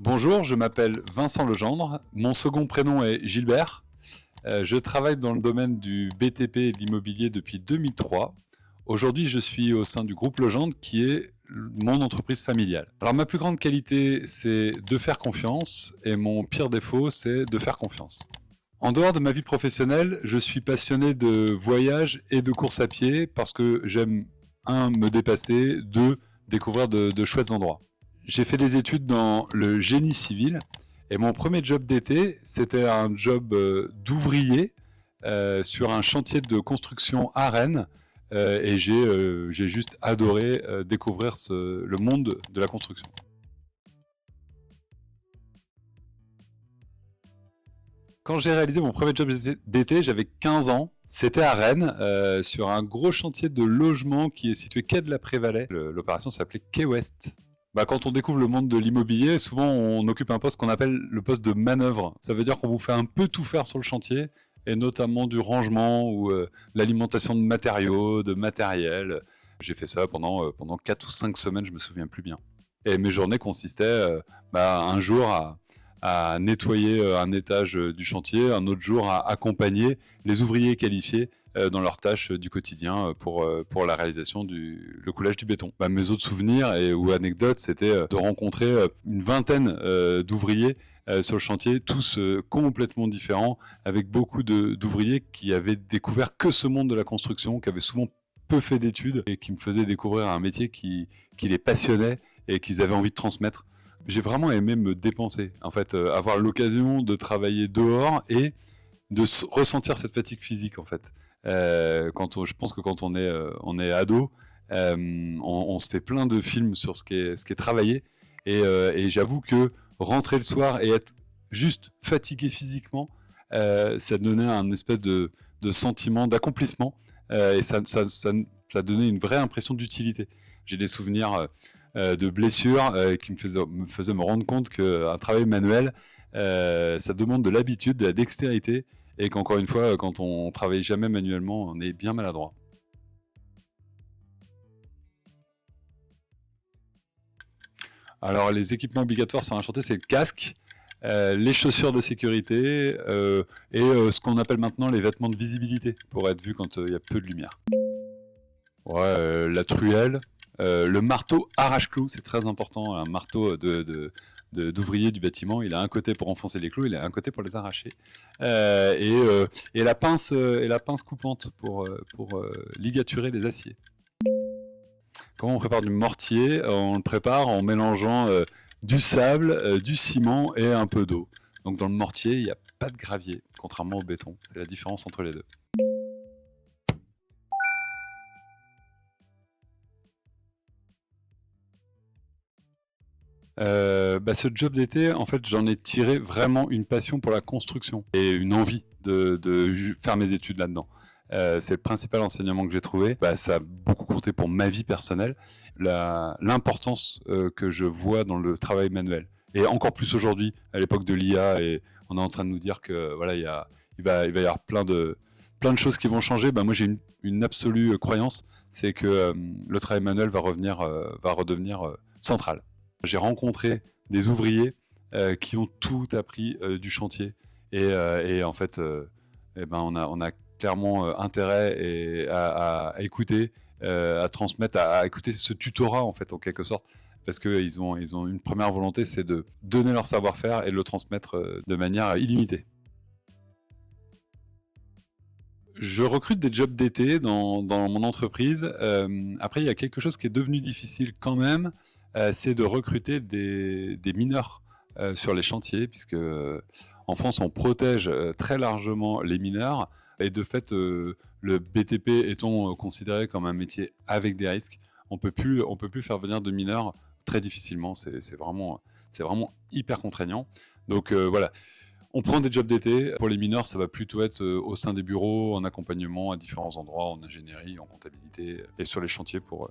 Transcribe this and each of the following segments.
Bonjour, je m'appelle Vincent Legendre, mon second prénom est Gilbert. Je travaille dans le domaine du BTP et de l'immobilier depuis 2003. Aujourd'hui, je suis au sein du groupe Legendre qui est mon entreprise familiale. Alors ma plus grande qualité, c'est de faire confiance et mon pire défaut, c'est de faire confiance. En dehors de ma vie professionnelle, je suis passionné de voyage et de course à pied parce que j'aime, un, me dépasser, deux, découvrir de chouettes endroits. J'ai fait des études dans le génie civil et mon premier job d'été, c'était un job d'ouvrier sur un chantier de construction à Rennes et j'ai juste adoré découvrir le monde de la construction. Quand j'ai réalisé mon premier job d'été, j'avais 15 ans. C'était à Rennes, sur un gros chantier de logement qui est situé quai de la Prévalais. L'opération s'appelait Quai Ouest. Quand on découvre le monde de l'immobilier, souvent on occupe un poste qu'on appelle le poste de manœuvre. Ça veut dire qu'on vous fait un peu tout faire sur le chantier, et notamment du rangement ou l'alimentation de matériaux, de matériel. J'ai fait ça pendant 4 ou 5 semaines, je me souviens plus bien. Et mes journées consistaient un jour à nettoyer un étage du chantier, un autre jour à accompagner les ouvriers qualifiés dans leurs tâches du quotidien pour la réalisation le coulage du béton. Mes autres souvenirs ou anecdotes, c'était de rencontrer une vingtaine d'ouvriers sur le chantier, tous complètement différents, avec beaucoup d'ouvriers qui avaient découvert que ce monde de la construction, qui avaient souvent peu fait d'études et qui me faisaient découvrir un métier qui les passionnait et qu'ils avaient envie de transmettre. J'ai vraiment aimé me dépenser, en fait, avoir l'occasion de travailler dehors et de ressentir cette fatigue physique, en fait. Je pense que quand on est ado, on se fait plein de films sur ce qui est travaillé, et j'avoue que rentrer le soir et être juste fatigué physiquement, ça donnait un espèce de sentiment d'accomplissement, et ça donnait une vraie impression d'utilité. J'ai des souvenirs de blessures qui me faisaient me rendre compte qu'un travail manuel, ça demande de l'habitude, de la dextérité, et qu'encore une fois, quand on travaille jamais manuellement, on est bien maladroit. Alors les équipements obligatoires sur un chantier, c'est le casque, les chaussures de sécurité et ce qu'on appelle maintenant les vêtements de visibilité, pour être vu quand il y a peu de lumière. Ouais, la truelle, le marteau arrache-clous, c'est très important. Un marteau d'ouvrier du bâtiment, il a un côté pour enfoncer les clous, il a un côté pour les arracher. Et la pince coupante pour ligaturer les aciers. Comment on prépare du mortier? On le prépare en mélangeant du sable, du ciment et un peu d'eau. Donc dans le mortier, il n'y a pas de gravier, contrairement au béton. C'est la différence entre les deux. Ce job d'été, en fait, j'en ai tiré vraiment une passion pour la construction et une envie de faire mes études là-dedans. C'est le principal enseignement que j'ai trouvé. Ça a beaucoup compté pour ma vie personnelle, l'importance que je vois dans le travail manuel. Et encore plus aujourd'hui, à l'époque de l'IA, et on est en train de nous dire que voilà, il va y avoir plein de choses qui vont changer. Moi, j'ai une absolue croyance, c'est que le travail manuel va redevenir central. J'ai rencontré des ouvriers qui ont tout appris du chantier, et en fait, on a clairement intérêt à écouter, à transmettre, à écouter ce tutorat, en fait, en quelque sorte, parce qu'ils ont une première volonté, c'est de donner leur savoir-faire et de le transmettre de manière illimitée. Je recrute des jobs d'été dans mon entreprise. Après, il y a quelque chose qui est devenu difficile quand même, c'est de recruter des mineurs sur les chantiers, puisque en France, on protège très largement les mineurs, et de fait, le BTP étant considéré comme un métier avec des risques, on peut plus faire venir de mineurs très difficilement. C'est vraiment hyper contraignant. Donc voilà. On prend des jobs d'été. Pour les mineurs, ça va plutôt être au sein des bureaux, en accompagnement à différents endroits, en ingénierie, en comptabilité, et sur les chantiers pour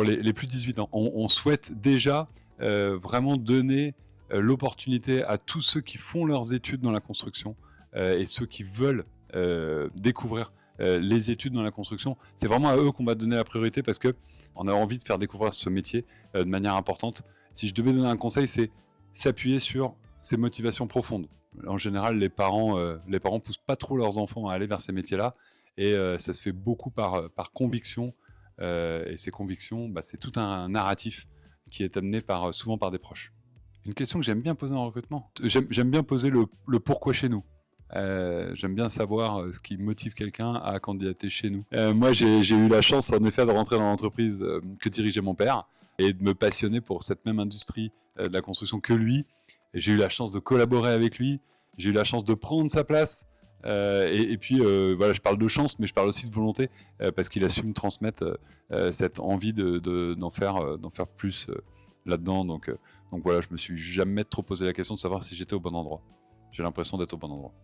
les plus de 18 ans. On souhaite déjà vraiment donner l'opportunité à tous ceux qui font leurs études dans la construction et ceux qui veulent découvrir les études dans la construction. C'est vraiment à eux qu'on va donner la priorité, parce qu'on a envie de faire découvrir ce métier de manière importante. Si je devais donner un conseil, c'est s'appuyer sur ses motivations profondes. En général, les parents poussent pas trop leurs enfants à aller vers ces métiers-là, et ça se fait beaucoup par conviction. Et ces convictions, c'est tout un narratif qui est amené souvent par des proches. Une question que j'aime bien poser en recrutement. J'aime bien poser le pourquoi chez nous. J'aime bien savoir ce qui motive quelqu'un à candidater chez nous. Moi, j'ai eu la chance, en effet, de rentrer dans l'entreprise que dirigeait mon père et de me passionner pour cette même industrie de la construction que lui. Et j'ai eu la chance de collaborer avec lui. J'ai eu la chance de prendre sa place. Et puis, voilà, je parle de chance, mais je parle aussi de volonté, parce qu'il a su me transmettre cette envie d'en faire plus là-dedans. Donc voilà, je me suis jamais trop posé la question de savoir si j'étais au bon endroit. J'ai l'impression d'être au bon endroit.